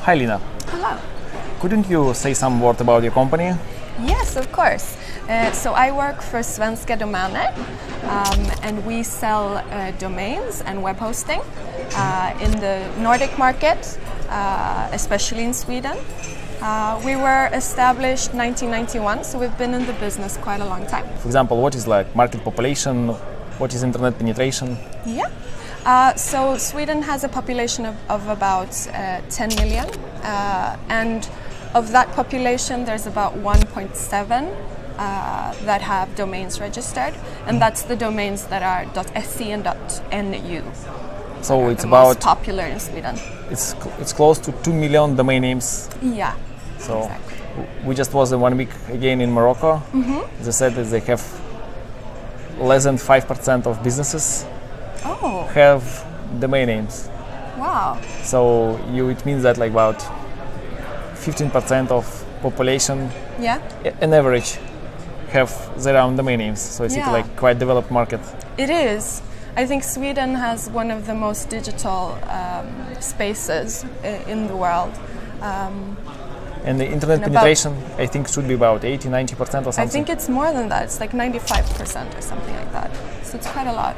Hi Lina. Hello. Couldn't you say some word about your company? Yes, of course. So I work for SvenskaDomaner, and we sell domains and web hosting in the Nordic market, especially in Sweden. We were established 1991, so we've been in the business quite a long time. For example, what is like market population? What is internet penetration? Yeah. So Sweden has a population of about 10 million, and of that population, there's about 1.7 that have domains registered, and that's the domains that are .se and .nu. So it's the about most popular in Sweden. It's close to 2 million domain names. Yeah. So exactly. we just was 1 week again in Morocco. They said that they have less than 5% of businesses have domain names. Wow. So it means that like about 15% of population, on average, have their own domain names. So it's like quite developed market. It is. I think Sweden has one of the most digital spaces in the world. And the internet penetration, I think, should be about 80-90% or something. I think it's more than that. It's like 95% or something like that. So it's quite a lot.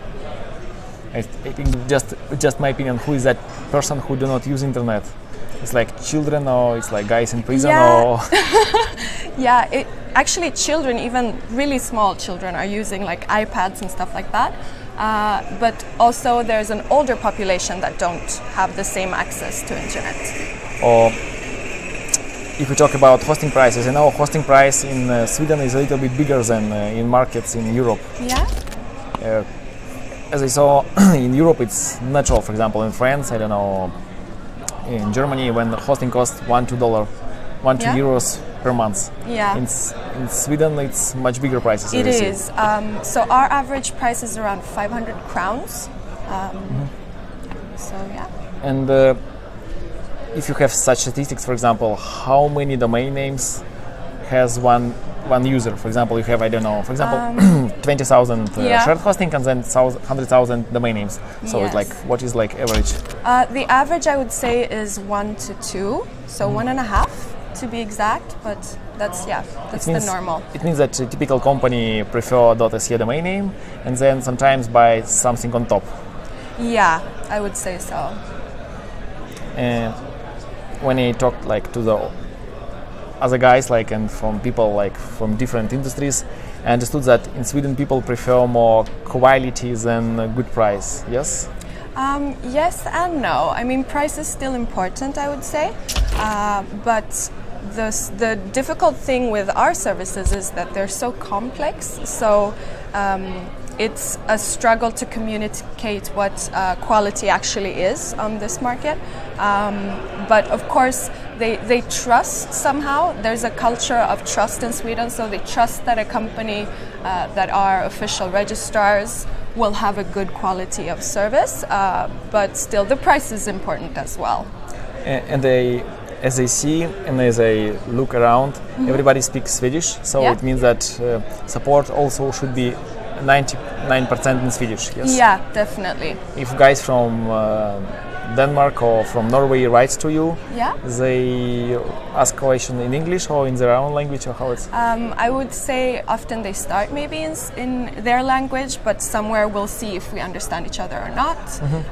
I think just my opinion, who is that person who do not use internet? It's like children, or it's like guys in prison, or actually children, even really small children, are using like iPads and stuff like that. But also there's an older population that don't have the same access to internet. Or if we talk about hosting prices, I know hosting price in Sweden is a little bit bigger than in markets in Europe. Yeah. As I saw in Europe, it's natural. For example, in France, I don't know, in Germany, when the hosting costs $2 euros per month. Yeah. In Sweden, it's much bigger prices. It is. So our average price is around 500 crowns. So yeah. And if you have such statistics, for example, how many domain names has one user? For example, you have, I don't know, for example, 20,000 shared hosting and then 100,000 domain names. So it's like, what is like average? The average, I would say, is 1 to 2, so 1.5 to be exact, but that's the normal. It means that a typical company prefer .se domain name and then sometimes buy something on top. Yeah, I would say so. And when I talked like to the other guys, like, and from people like from different industries, I understood that in Sweden people prefer more quality than a good price. Yes? Yes and no. I mean, price is still important, I would say, but the difficult thing with our services is that they're so complex. So it's a struggle to communicate what quality actually is on this market. But of course, they trust somehow. There's a culture of trust in Sweden, so they trust that a company that are official registrars will have a good quality of service, but still the price is important as well. And as I see and as I look around, everybody speaks Swedish, so it means that support also should be 99% in Swedish. Yes? Yeah, definitely. If guys from Denmark or from Norway writes to you, they ask question in English or in their own language, or how it's? I would say often they start maybe in their language, but somewhere we'll see if we understand each other or not,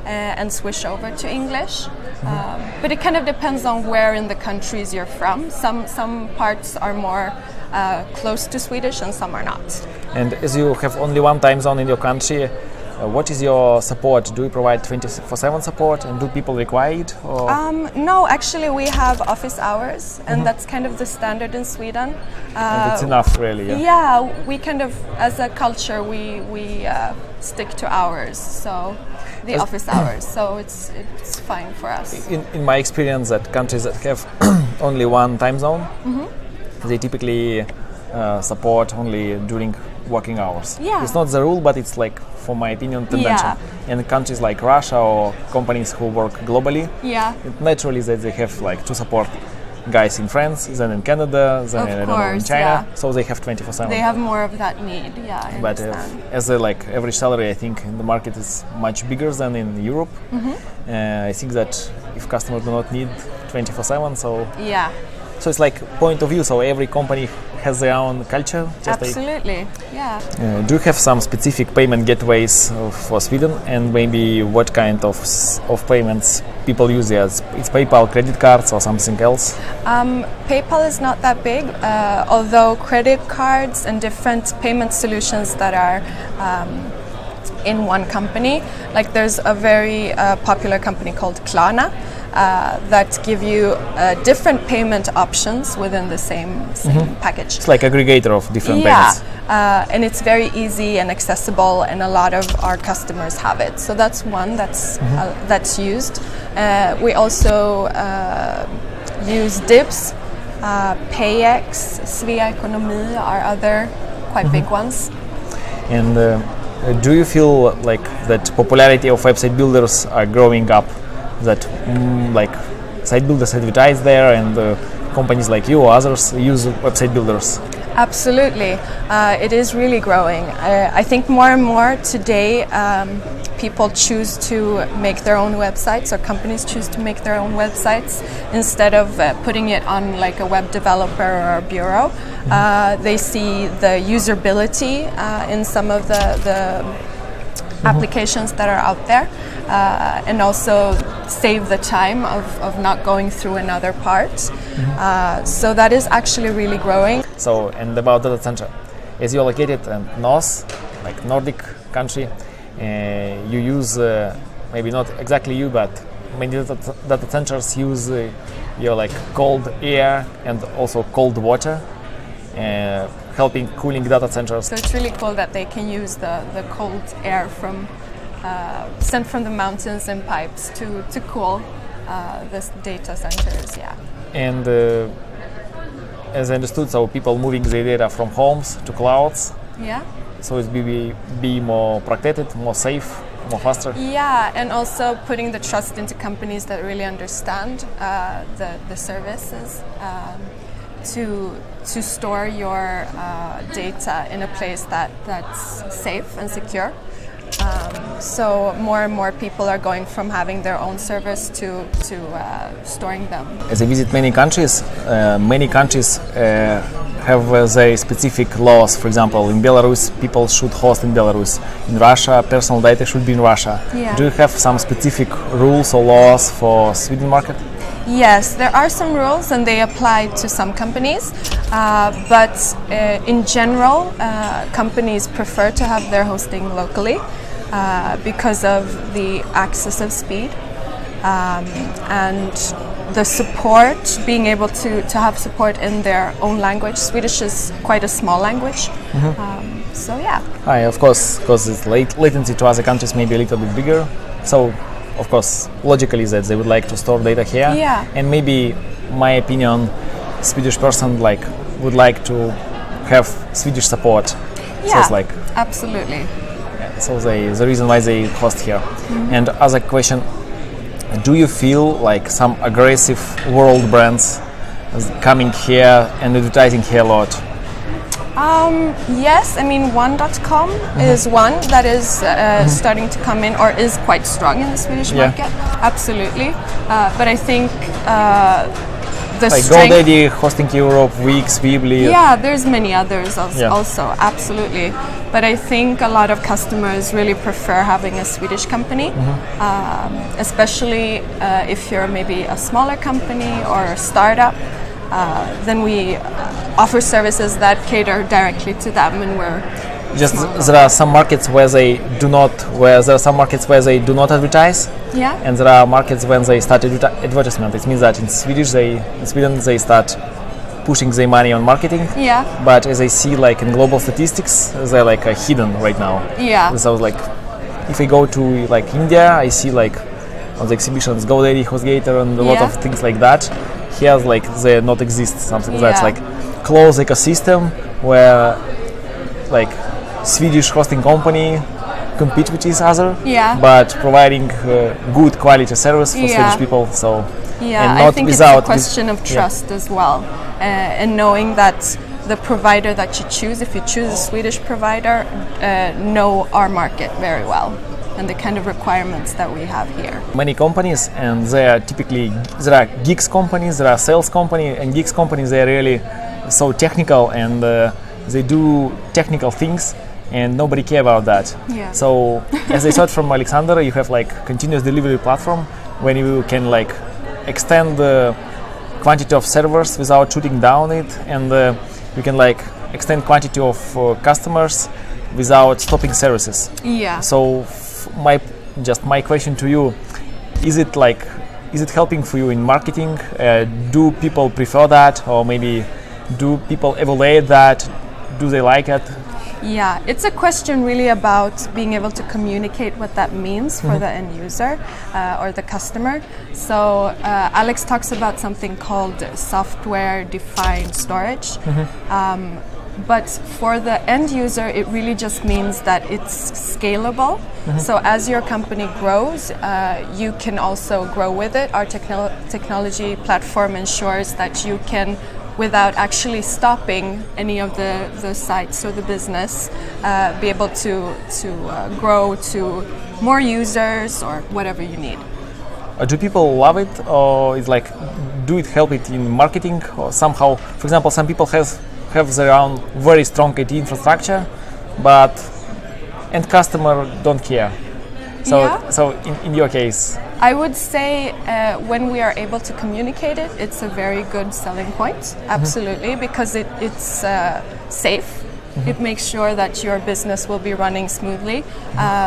and switch over to English. But it kind of depends on where in the countries you're from. Some parts are more close to Swedish and some are not. And as you have only one time zone in your country, what is your support? Do you provide 24/7 support, and do people require it? Or? No, actually we have office hours, and that's kind of the standard in Sweden. And it's enough, really. Yeah, we kind of, as a culture, we stick to hours, so the office hours. So it's fine for us. In my experience, that countries that have only one time zone, they typically support only during working hours. Yeah. It's not the rule, but it's like, for my opinion, tendency. Yeah. In countries like Russia or companies who work globally, it naturally that they have like to support guys in France, then in Canada, then in China, so they have 24/7. They have more of that need, I but as a like average salary, I think in the market is much bigger than in Europe. I think that if customers do not need 24/7. So yeah. So it's like point of view. So every company has their own culture. Absolutely, yeah. Do you have some specific payment gateways for Sweden, and maybe what kind of payments people use there? It's PayPal, credit cards, or something else? PayPal is not that big, although credit cards and different payment solutions that are in one company, like there's a very popular company called Klarna, that give you different payment options within the same package. It's like aggregator of different payments. And it's very easy and accessible, and a lot of our customers have it. So that's one that's used. We also use Dibs, PayX, SvenskaDomaner.se are other quite big ones. And do you feel like that popularity of website builders are growing up? That like site builders advertise there, and companies like you or others use website builders? Absolutely, it is really growing. I think more and more today people choose to make their own websites, or companies choose to make their own websites instead of putting it on like a web developer or a bureau. They see the usability in some of the applications that are out there, and also save the time of not going through another part. So that is actually really growing. So, and about data center, as you're located in north, like Nordic country, you use, maybe not exactly you, but many data centers use your like cold air and also cold water, helping cooling data centers. So it's really cool that they can use the cold air from sent from the mountains and pipes to cool the data centers. Yeah. And as I understood, so people moving the data from homes to clouds. Yeah. So it's be more protected, more safe, more faster. Yeah, and also putting the trust into companies that really understand the services. To store your data in a place that's safe and secure. So more and more people are going from having their own servers to storing them. As I visit many countries have their specific laws. For example, in Belarus, people should host in Belarus. In Russia, personal data should be in Russia. Yeah. Do you have some specific rules or laws for Sweden market? Yes, there are some rules, and they apply to some companies, but in general, companies prefer to have their hosting locally because of the access of speed and the support, being able to have support in their own language. Swedish is quite a small language, so yeah. Of course, because its latency to other countries may be a little bit bigger, so of course, logically that they would like to store data here. Yeah. And maybe, my opinion, Swedish person would like to have Swedish support. Yeah, so it's like absolutely. So the reason why they host here. And other question, do you feel like some aggressive world brands coming here and advertising here a lot? Yes, I mean one.com is one that is starting to come in, or is quite strong in the Swedish market. Absolutely, but I think the like strength. GoDaddy, Hosting Europe, Wix, Weebly. Yeah, there's many others also. Absolutely, but I think a lot of customers really prefer having a Swedish company, especially if you're maybe a smaller company or a startup. Then we offer services that cater directly to them, and we're there are some markets where they do not advertise. Yeah. And there are markets when they start advertisement. It means that in Sweden they start pushing their money on marketing. Yeah. But as I see, like in global statistics, they're like hidden right now. Yeah. So like, if I go to like India, I see like on the exhibitions GoDaddy, HostGator, and a lot of things like that. Here, like they not exist. Something that's like closed ecosystem where like Swedish hosting company compete with each other, but providing good quality service for Swedish people. So and not I think without it's a question of trust as well, and knowing that the provider that you choose, if you choose a Swedish provider, know our market very well. and the kind of requirements that we have here. Many companies, and they are typically, there are gigs companies, there are sales companies, and gigs companies, they are really so technical, and they do technical things, and nobody care about that. Yeah. So as I said from Aleksandar, you have like continuous delivery platform when you can like extend the quantity of servers without shutting down it, and you can like extend quantity of customers without stopping services. Yeah. So my question to you, is it helping for you in marketing? Do people prefer that, or maybe do people evaluate that? Do they like it? Yeah, it's a question really about being able to communicate what that means for the end user or the customer. So Alex talks about something called software-defined storage. But for the end user, it really just means that it's scalable. So as your company grows, you can also grow with it. Our technology platform ensures that you can, without actually stopping any of the sites or the business, be able to grow to more users or whatever you need. Do people love it, or is like, do it help it in marketing, or somehow? For example, some people have their own very strong IT infrastructure, but end customer don't care. So in your case, I would say when we are able to communicate it, it's a very good selling point, absolutely, because it's safe. It makes sure that your business will be running smoothly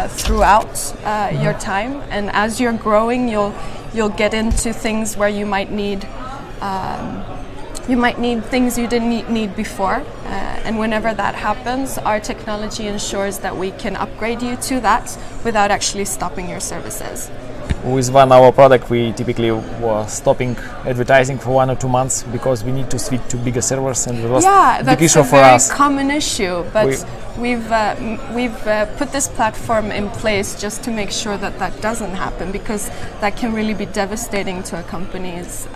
throughout your time, and as you're growing, you'll get into things where you might need things you didn't need before, and whenever that happens, our technology ensures that we can upgrade you to that without actually stopping your services. With our product, we typically were stopping advertising for 1 or 2 months because we need to switch to bigger servers, and it was a big issue for us. That's a very common issue, but we've put this platform in place just to make sure that that doesn't happen, because that can really be devastating to a company's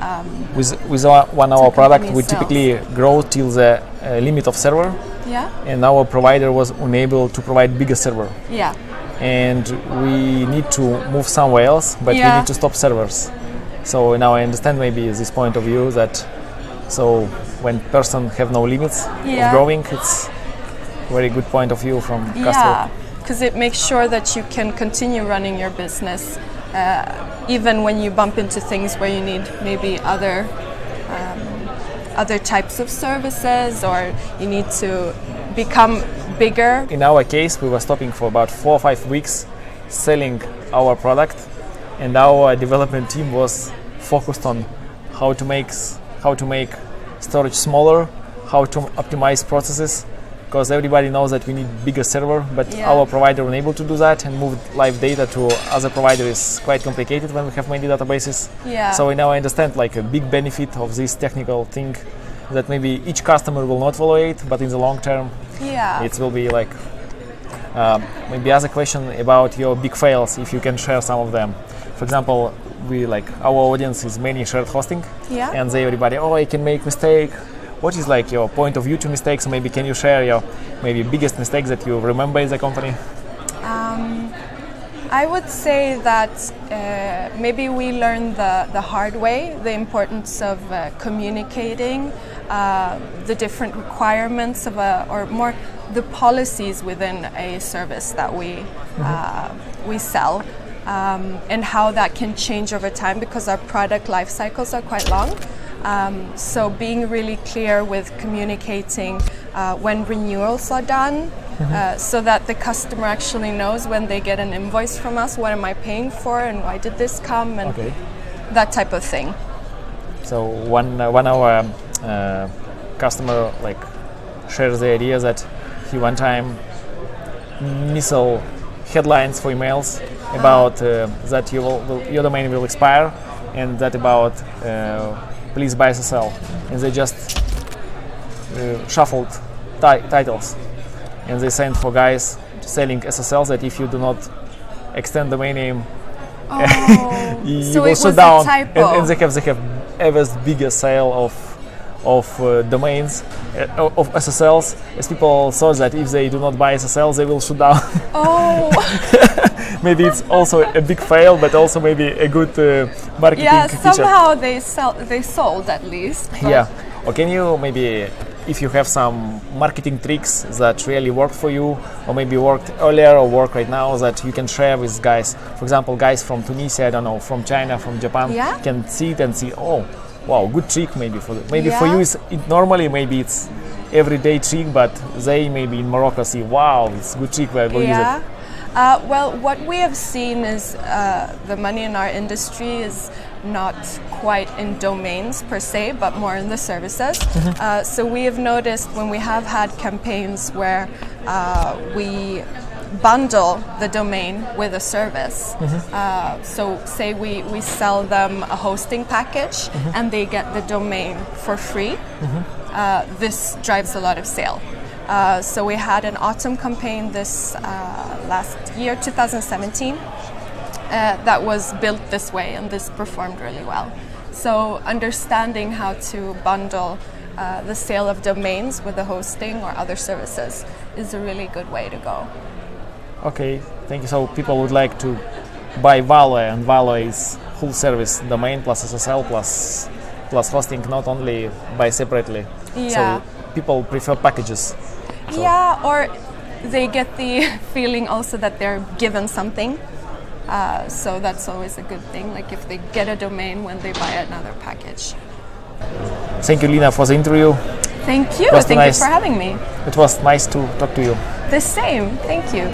with our product, we typically grow till the limit of server, and our provider was unable to provide bigger server. Yeah. And we need to move somewhere else, but we need to stop servers. So now I understand maybe this point of view, that so when person have no limits of growing, it's very good point of view from customer. Yeah, because it makes sure that you can continue running your business even when you bump into things where you need maybe other types of services, or you need to become bigger. In our case, we were stopping for about 4 or 5 weeks selling our product, and our development team was focused on how to make storage smaller, how to optimize processes, because everybody knows that we need bigger server, but our provider unable to do that, and move live data to other provider is quite complicated when we have many databases. So now I understand like a big benefit of this technical thing, that maybe each customer will not follow it, but in the long term it will be like maybe other question about your big fails, if you can share some of them. For example, our audience is many shared hosting, and everybody, I can make mistake. What is like your point of view to mistakes? Maybe can you share your maybe biggest mistakes that you remember in the company? I would say that maybe we learned the hard way the importance of communicating the different requirements of or more the policies within a service that we sell, and how that can change over time, because our product life cycles are quite long. So being really clear with communicating when renewals are done, so that the customer actually knows when they get an invoice from us, what am I paying for and why did this come, and that type of thing. So one our customer shares the idea that he one time missile headlines for emails about that your domain will expire, and that about please buy SSL, and they just shuffled titles, and they sent for guys selling SSLs that if you do not extend the domain name, you so will it shut was down. A typo. And they have ever bigger sale of domains, of SSLs, as people thought that if they do not buy SSLs, they will shut down. Oh. Maybe it's also a big fail, but also maybe a good marketing feature. Somehow they sold at least. Yeah. Or can you maybe, if you have some marketing tricks that really worked for you, or maybe worked earlier or work right now, that you can share with guys, for example, guys from Tunisia, I don't know, from China, from Japan, can see it and see, oh, wow, good trick maybe for for you. Normally maybe it's everyday trick, but they maybe in Morocco see, wow, it's good trick, I will use it. Well, what we have seen is the money in our industry is not quite in domains per se, but more in the services. So we have noticed when we have had campaigns where we bundle the domain with a service. So say we sell them a hosting package and they get the domain for free. This drives a lot of sale. So we had an autumn campaign this last year, 2017, that was built this way, and this performed really well. So understanding how to bundle the sale of domains with the hosting or other services is a really good way to go. Okay, thank you. So people would like to buy Value, and Value is full service domain plus SSL plus hosting, not only buy separately. So people prefer packages. So. Yeah, or they get the feeling also that they're given something. So that's always a good thing, like if they get a domain when they buy another package. Thank you, Lina, for the interview. Thank you. Thank you for having me. It was nice to talk to you. The same. Thank you.